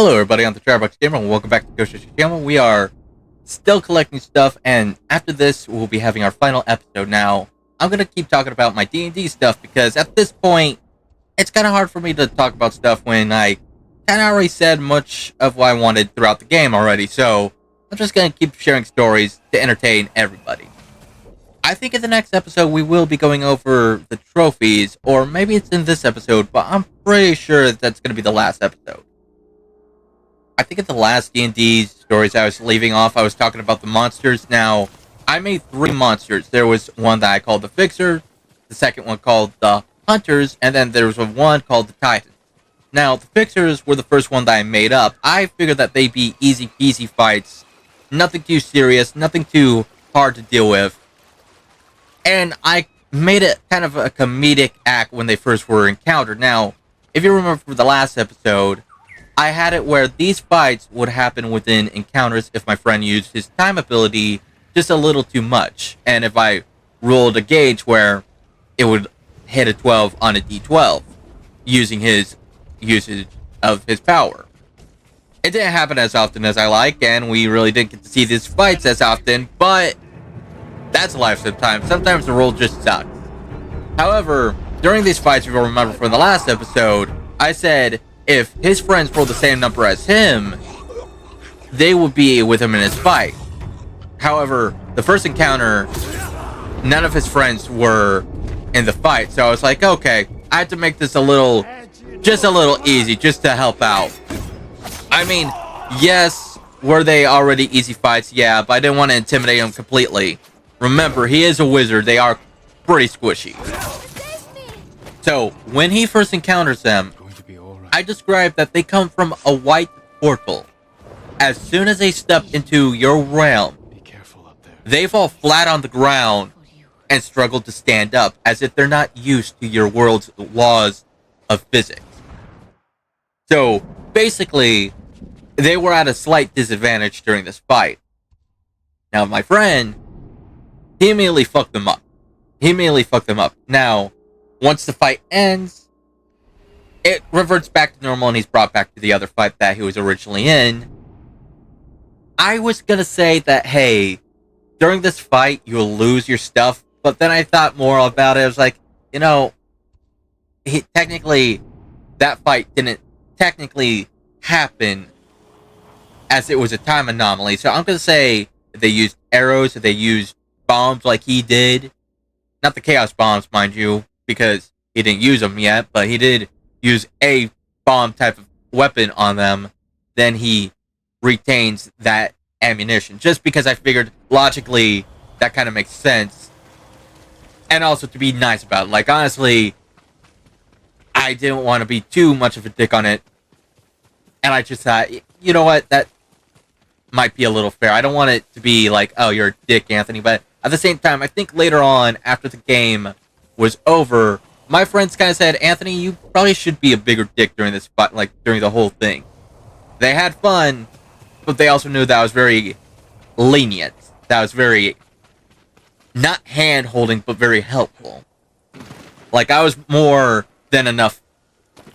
Hello everybody, I'm the Charbox Gamer and welcome back to Tsushima. We are still collecting stuff, and after this we'll be having our final episode. Now, I'm gonna keep talking about my D&D stuff because at this point it's kinda hard for me to talk about stuff when I kinda already said much of what I wanted throughout the game already, so I'm just gonna keep sharing stories to entertain everybody. I think in the next episode we will be going over the trophies, or maybe it's in this episode, but I'm pretty sure that's gonna be the last episode. I think at the last D&D stories I was leaving off, I was talking about the monsters. Now, I made 3 monsters. There was one that I called the Fixer, the second one called the Hunters, and then there was one called the Titans. Now, the Fixers were the first one that I made up. I figured that they'd be easy peasy fights, nothing too serious, nothing too hard to deal with. And I made it kind of a comedic act when they first were encountered. Now, if you remember from the last episode, I had it where these fights would happen within encounters if my friend used his time ability just a little too much. And if I rolled a gauge where it would hit a 12 on a d12 using his usage of his power. It didn't happen as often as I like, and we really didn't get to see these fights as often, but that's life sometimes. Sometimes the roll just sucks. However, during these fights, if you'll remember from the last episode, I said if his friends rolled the same number as him, they would be with him in his fight. However, the first encounter, none of his friends were in the fight, so I was like, okay, I had to make this just a little easy, just to help out. I mean, yes, were they already easy fights? Yeah, but I didn't want to intimidate him completely. Remember, he is a wizard. They are pretty squishy. So, when he first encounters them, I described that they come from a white portal. As soon as they step into your realm, they fall flat on the ground and struggle to stand up, as if they're not used to your world's laws of physics. So, basically, they were at a slight disadvantage during this fight. Now, my friend, he immediately fucked them up. Now, once the fight ends, it reverts back to normal and he's brought back to the other fight that he was originally in. I was gonna say that, hey, during this fight, you'll lose your stuff, but then I thought more about it. I was like, you know, technically, that fight didn't technically happen as it was a time anomaly. So I'm gonna say if they used arrows, if they used bombs like he did, not the chaos bombs, mind you, because he didn't use them yet, but he did use a bomb type of weapon on them, then he retains that ammunition. Just because I figured logically that kind of makes sense. And also to be nice about it. Like, honestly, I didn't want to be too much of a dick on it. And I just thought, you know what, that might be a little fair. I don't want it to be like, oh, you're a dick, Anthony. But at the same time, I think later on, after the game was over, my friends kind of said, Anthony, you probably should be a bigger dick during this fight, like during the whole thing. They had fun, but they also knew that I was very lenient. That I was very, not hand-holding, but very helpful. Like, I was more than enough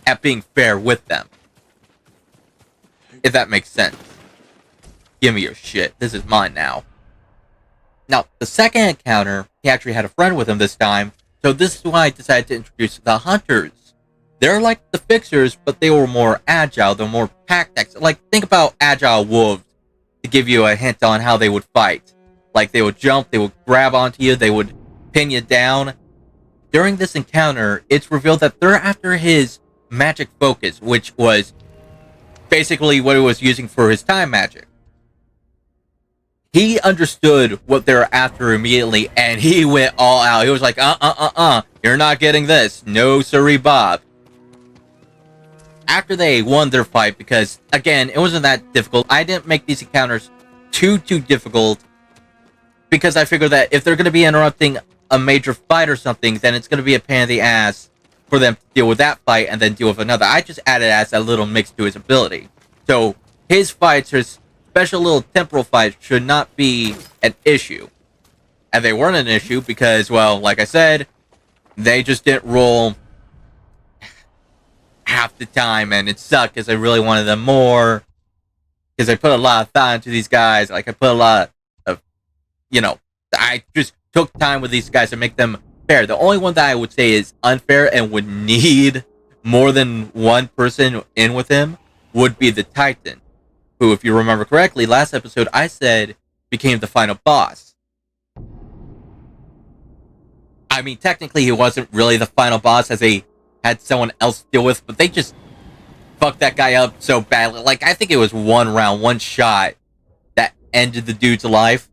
at being fair with them. If that makes sense. Give me your shit. This is mine now. Now, the second encounter, he actually had a friend with him this time. So this is why I decided to introduce the Hunters. They're like the Fixers, but they were more agile. They're more pack-tactics. Like, think about agile wolves to give you a hint on how they would fight. Like, they would jump, they would grab onto you, they would pin you down. During this encounter, it's revealed that they're after his magic focus, which was basically what he was using for his time magic. He understood what they were after immediately, and he went all out. He was like, you're not getting this. No, sirree, Bob. After they won their fight, because, again, it wasn't that difficult. I didn't make these encounters too difficult, because I figured that if they're going to be interrupting a major fight or something, then it's going to be a pain in the ass for them to deal with that fight and then deal with another. I just added as a little mix to his ability. So, his fights are special little temporal fights should not be an issue. And they weren't an issue because, well, like I said, they just didn't roll half the time, and it sucked because I really wanted them more. Because I put a lot of thought into these guys. Like, I put a lot of, I just took time with these guys to make them fair. The only one that I would say is unfair and would need more than one person in with him would be the Titan, who, if you remember correctly, last episode I said became the final boss. I mean, technically he wasn't really the final boss, as they had someone else to deal with, but they just fucked that guy up so badly. Like, I think it was one round, one shot that ended the dude's life,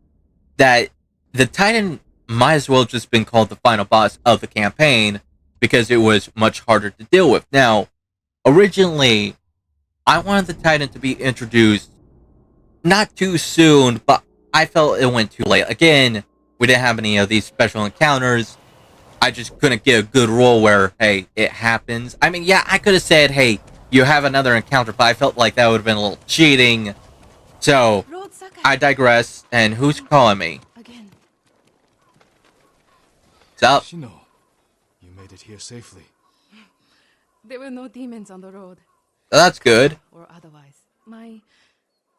that the Titan might as well have just been called the final boss of the campaign, because it was much harder to deal with. Now, originally, I wanted the Titan to be introduced not too soon, but I felt it went too late. Again, we didn't have any of these special encounters. I just couldn't get a good role where, hey, it happens. I mean, yeah, I could have said, hey, you have another encounter, but I felt like that would have been a little cheating. So, I digress, and who's calling me? What's up? Shino, you made it here safely. There were no demons on the road. That's good. Or otherwise. My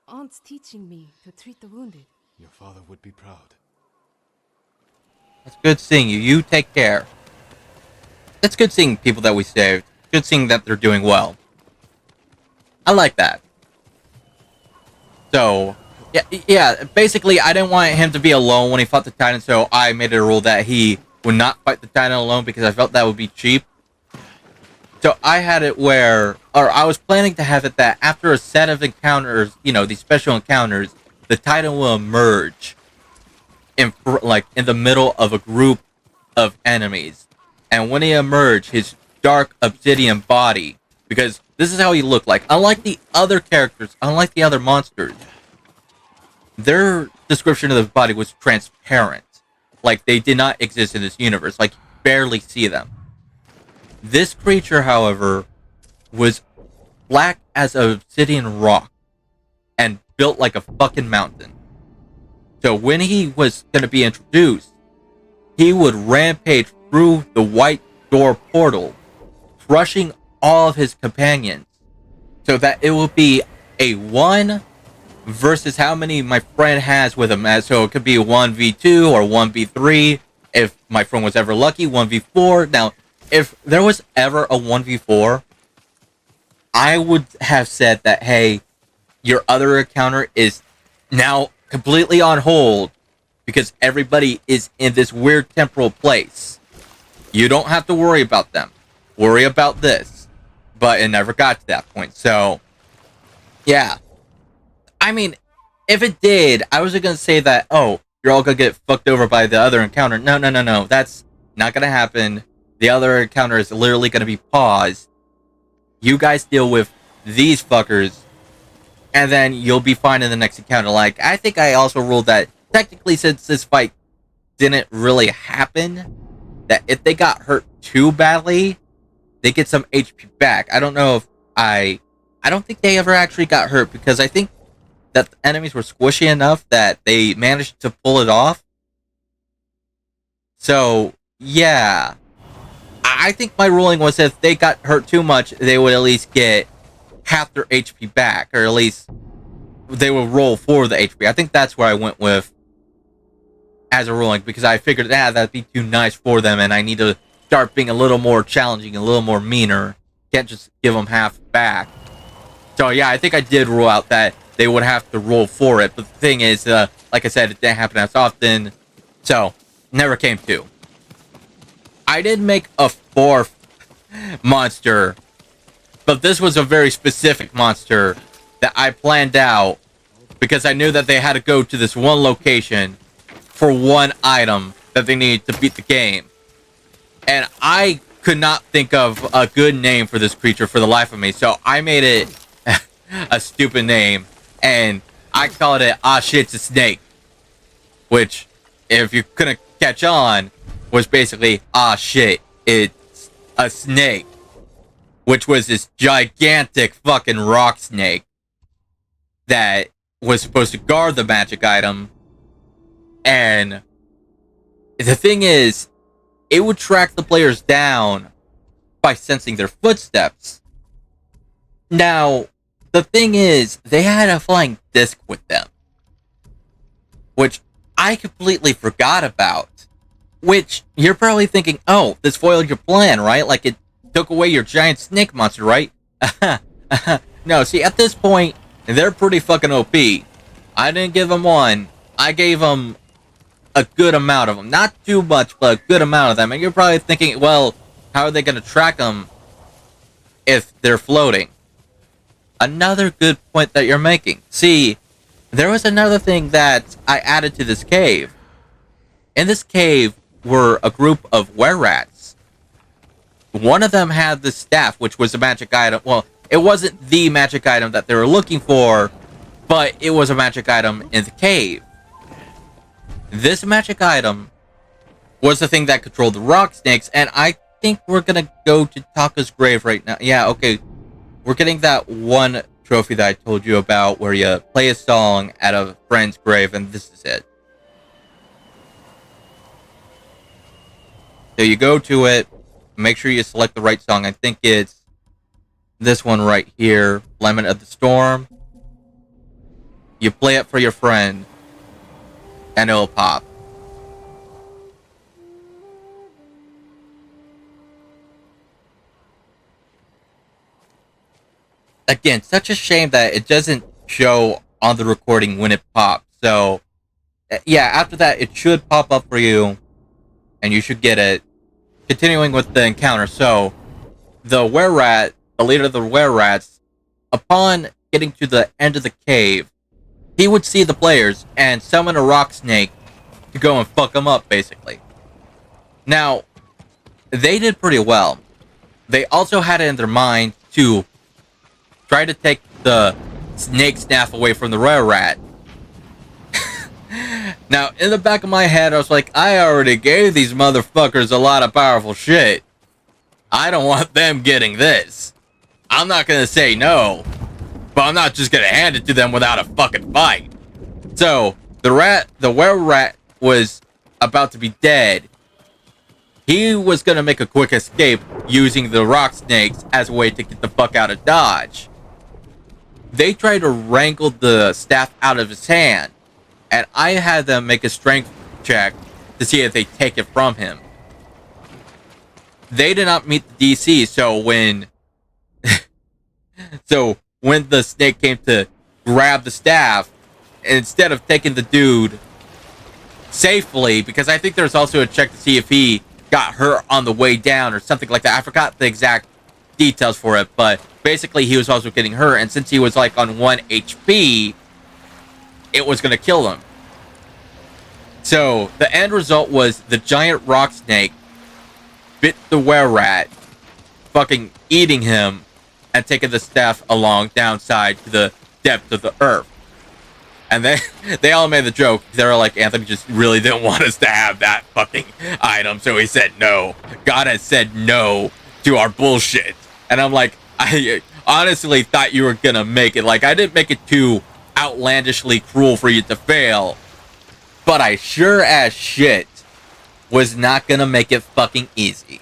aunt's teaching me to treat the wounded. Your father would be proud. It's good seeing you. You take care. It's good seeing people that we saved. Good seeing that they're doing well. I like that. So, yeah, basically, I didn't want him to be alone when he fought the Titan, so I made it a rule that he would not fight the Titan alone, because I felt that would be cheap. So I had it where, or I was planning to have it that after a set of encounters, these special encounters, the Titan will emerge in the middle of a group of enemies. And when he emerged, his dark obsidian body, because this is how he looked like. Unlike the other characters, unlike the other monsters, their description of the body was transparent. Like, they did not exist in this universe. Like, you barely see them. This creature, however, was black as obsidian rock and built like a fucking mountain. So when he was going to be introduced, he would rampage through the white door portal, crushing all of his companions, so that it will be a 1 versus how many my friend has with him. So it could be a 1v2 or 1v3. If my friend was ever lucky, 1v4. Now, if there was ever a 1v4, I would have said that, hey, your other encounter is now completely on hold because everybody is in this weird temporal place. You don't have to worry about them. Worry about this. But it never got to that point. So, yeah. I mean, if it did, I was going to say that, oh, you're all going to get fucked over by the other encounter. No. That's not going to happen. The other encounter is literally going to be paused. You guys deal with these fuckers, and then you'll be fine in the next encounter. Like, I think I also ruled that, technically, since this fight didn't really happen, that if they got hurt too badly, they get some HP back. I don't know if I don't think they ever actually got hurt, because I think that the enemies were squishy enough that they managed to pull it off. So, yeah. I think my ruling was if they got hurt too much, they would at least get half their HP back, or at least they will roll for the HP. I think that's where I went with as a ruling, because I figured that'd be too nice for them, and I need to start being a little more challenging, a little more meaner. Can't just give them half back. So yeah, I think I did rule out that they would have to roll for it. But the thing is, like I said, it didn't happen as often, so never came to. I did make a 4th monster, but this was a very specific monster that I planned out because I knew that they had to go to this one location for one item that they needed to beat the game. And I could not think of a good name for this creature for the life of me, so I made it a stupid name, and I called it, ah shit, it's a snake. Which, if you couldn't catch on, was basically, ah shit, it's a snake. Which was this gigantic fucking rock snake that was supposed to guard the magic item. And the thing is, it would track the players down by sensing their footsteps. Now, the thing is, they had a flying disc with them, which I completely forgot about. Which you're probably thinking, oh, this foiled your plan, right? Like it took away your giant snake monster, right? No, see, at this point, they're pretty fucking OP. I didn't give them one. I gave them a good amount of them. Not too much, but a good amount of them. And you're probably thinking, well, how are they going to track them if they're floating? Another good point that you're making. See, there was another thing that I added to this cave. In this cave were a group of were-rats. One of them had the staff, which was a magic item. Well, it wasn't the magic item that they were looking for, but it was a magic item in the cave. This magic item was the thing that controlled the rock snakes, and I think we're gonna go to Taka's grave right now. Yeah, okay. We're getting that one trophy that I told you about where you play a song at a friend's grave, and this is it. So you go to it, make sure you select the right song. I think it's this one right here, Lemon of the Storm. You play it for your friend, and it'll pop. Again, such a shame that it doesn't show on the recording when it pops. So, yeah, after that, it should pop up for you, and you should get it. Continuing with the encounter, so the were-rat, the leader of the were-rats, upon getting to the end of the cave, he would see the players and summon a rock snake to go and fuck them up, basically. Now, they did pretty well. They also had it in their mind to try to take the snake staff away from the were-rat. Now, in the back of my head, I was like, I already gave these motherfuckers a lot of powerful shit. I don't want them getting this. I'm not gonna say no, but I'm not just gonna hand it to them without a fucking fight. So, the were-rat was about to be dead. He was gonna make a quick escape using the rock snakes as a way to get the fuck out of Dodge. They tried to wrangle the staff out of his hand, and I had them make a strength check to see if they take it from him. They did not meet the DC, so when the snake came to grab the staff, instead of taking the dude safely, because I think there's also a check to see if he got hurt on the way down or something like that. I forgot the exact details for it, but basically he was also getting hurt, and since he was like on 1 HP, it was going to kill him. So the end result was the giant rock snake bit the were-rat, fucking eating him and taking the staff along downside to the depth of the earth. And they all made the joke. They were like, Anthony just really didn't want us to have that fucking item, so he said no. God has said no to our bullshit. And I'm like, I honestly thought you were gonna make it. Like, I didn't make it too outlandishly cruel for you to fail, but I sure as shit was not gonna make it fucking easy.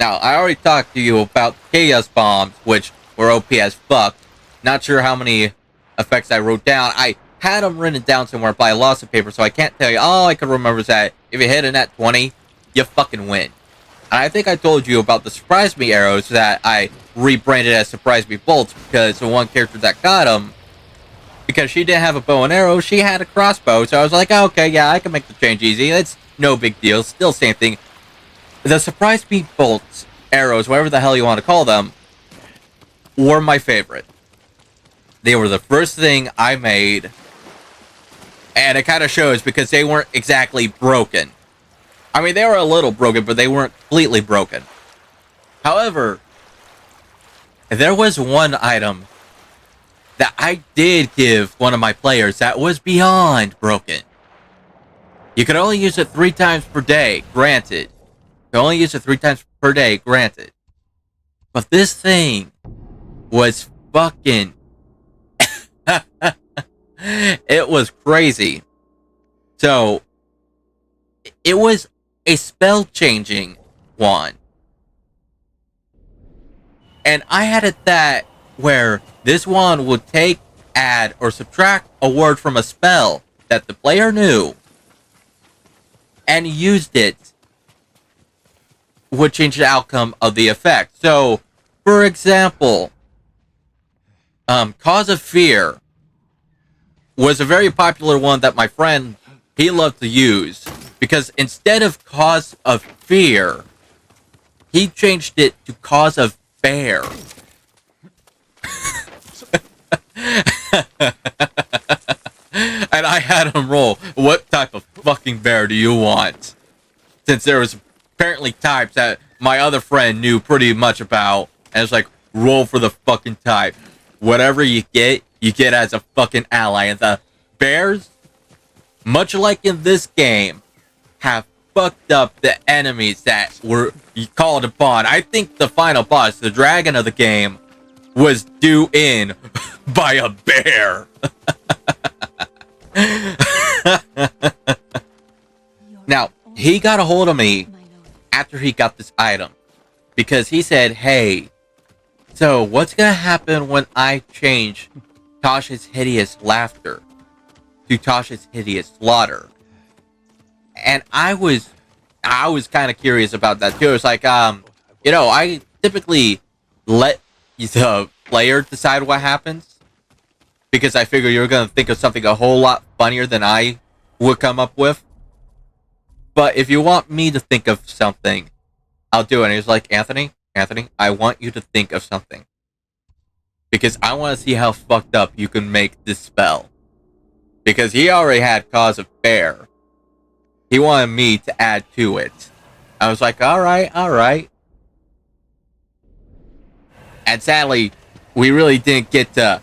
Now, I already talked to you about Chaos Bombs, which were OP as fuck. Not sure how many effects I wrote down. I had them written down somewhere, but I lost the paper, so I can't tell you. All I can remember is that if you hit a net 20, you fucking win. And I think I told you about the Surprise Me arrows that I rebranded as Surprise Me bolts, because the one character that got them, because she didn't have a bow and arrow, she had a crossbow. So I was like, oh, okay, yeah, I can make the change easy. It's no big deal. Still same thing. The Surprise Me bolts, arrows, whatever the hell you want to call them, were my favorite. They were the first thing I made, and it kind of shows because they weren't exactly broken. I mean, they were a little broken, but they weren't completely broken. However, there was one item that I did give one of my players that was beyond broken. You could only use it 3 times per day, granted. You could only use it 3 times per day, granted. But this thing was fucking... it was crazy. So, it was a spell-changing wand. And I had it that where this wand would take, add, or subtract a word from a spell that the player knew and used it, would change the outcome of the effect. So, for example, Cause of Fear was a very popular one that my friend, he loved to use, because instead of Cause of Fear, he changed it to Cause of Bear. And I had him roll, what type of fucking bear do you want? Since there was apparently types that my other friend knew pretty much about, and it's like, roll for the fucking type. Whatever you get as a fucking ally. And the bears, much like in this game, have fucked up the enemies that were called upon. I think the final boss, the dragon of the game, was due in by a bear. Now, he got a hold of me after he got this item, because he said, hey, so what's gonna happen when I change Tasha's hideous laughter to Tasha's hideous slaughter? And I was kind of curious about that too. It's like, you know, I typically let the player decide what happens, because I figure you're gonna think of something a whole lot funnier than I would come up with. But if you want me to think of something, I'll do it. And he's like, Anthony, I want you to think of something, because I want to see how fucked up you can make this spell. Because he already had Cause of Bear. He wanted me to add to it. I was like, alright. And sadly, we really didn't get to...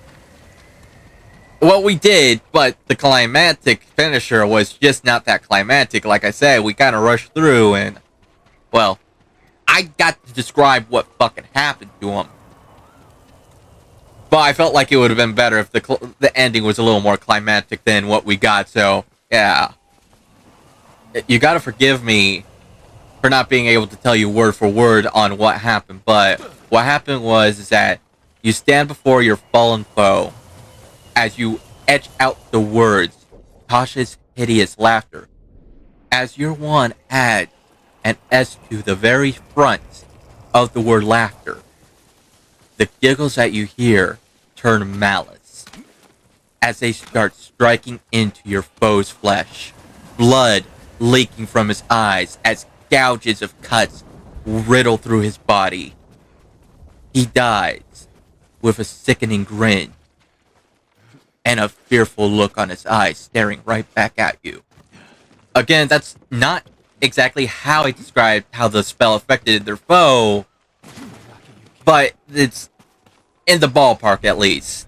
Well, we did, but the climactic finisher was just not that climactic. Like I said, we kind of rushed through, and, well, I got to describe what fucking happened to him. But I felt like it would have been better if the ending was a little more climactic than what we got, so, yeah. You gotta forgive me for not being able to tell you word for word on what happened, but what happened was is that you stand before your fallen foe as you etch out the words, Tasha's hideous laughter. As your wand adds an S to the very front of the word laughter, the giggles that you hear turn malice as they start striking into your foe's flesh, blood leaking from his eyes as gouges of cuts riddle through his body. He dies with a sickening grin and a fearful look on his eyes staring right back at you. Again, that's not exactly how I described how the spell affected their foe, but it's in the ballpark at least.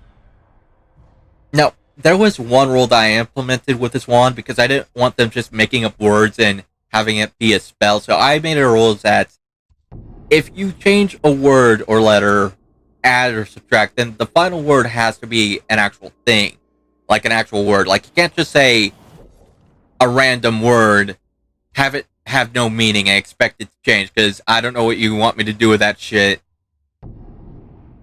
Now, there was one rule that I implemented with this wand because I didn't want them just making up words and having it be a spell, so I made a rule that if you change a word or letter, add or subtract, then the final word has to be an actual thing. Like an actual word. Like, you can't just say a random word, have it have no meaning and expect it to change, because I don't know what you want me to do with that shit.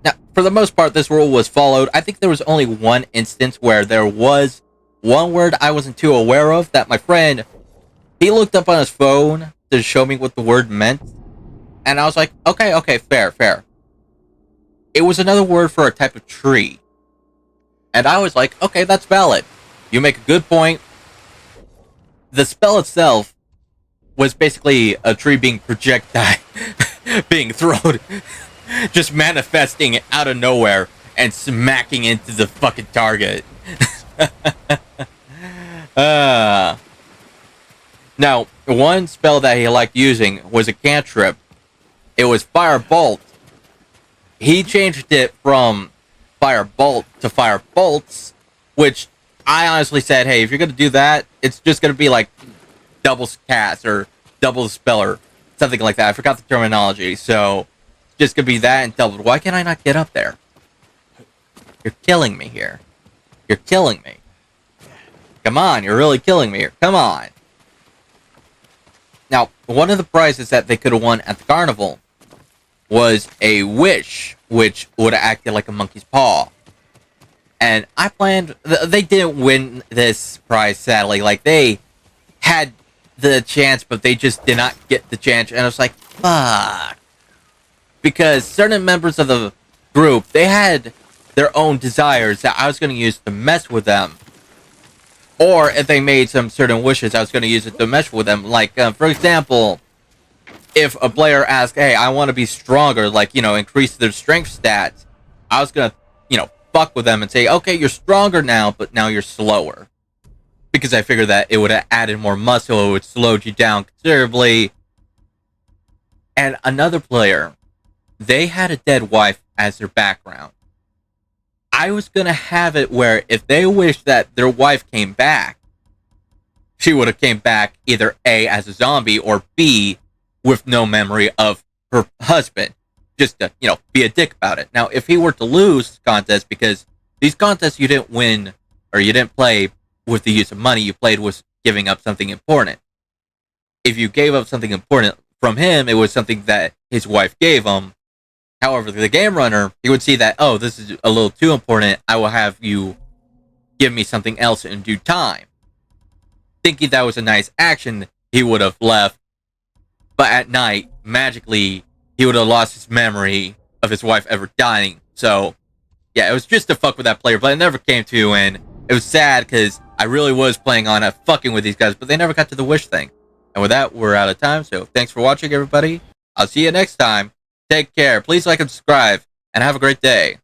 Now, for the most part, this rule was followed. I think there was only one instance where there was one word I wasn't too aware of that my friend, he looked up on his phone to show me what the word meant. And I was like, okay, fair. It was another word for a type of tree. And I was like, okay, that's valid. You make a good point. The spell itself was basically a tree being projectile, being thrown, just manifesting out of nowhere and smacking into the fucking target. Now, one spell that he liked using was a cantrip. It was Fire Bolt. He changed it from Fire Bolt to Fire Bolts, which I honestly said, hey, if you're going to do that, it's just going to be like double cast or double spell or something like that. I forgot the terminology, so it's just going to be that and double. Why can I not get up there? You're killing me here. You're killing me. Come on, you're really killing me here. Come on. Now, one of the prizes that they could have won at the carnival was a wish, which would have acted like a monkey's paw. And I planned... They didn't win this prize, sadly. Like, they had the chance, but they just did not get the chance. And I was like, fuck. Because certain members of the group, they had their own desires that I was going to use to mess with them. Or if they made some certain wishes, I was going to use it to mess with them. Like, for example, if a player asked, hey, I want to be stronger, like, you know, increase their strength stats, I was going to, you know, fuck with them and say, okay, you're stronger now, but now you're slower. Because I figured that it would have added more muscle, it would slowed you down considerably. And another player, they had a dead wife as their background. I was going to have it where if they wished that their wife came back, she would have came back either A, as a zombie, or B, with no memory of her husband. Just to, you know, be a dick about it. Now, if he were to lose contests, because these contests you didn't win, or you didn't play with the use of money, you played with giving up something important. If you gave up something important from him, it was something that his wife gave him. However, the game runner, he would see that, oh, this is a little too important, I will have you give me something else in due time. Thinking that was a nice action, he would have left. But at night, magically, he would have lost his memory of his wife ever dying. So, yeah, it was just to fuck with that player, but it never came to, and it was sad because I really was planning on fucking with these guys, but they never got to the wish thing. And with that, we're out of time, so thanks for watching, everybody. I'll see you next time. Take care. Please like and subscribe, and have a great day.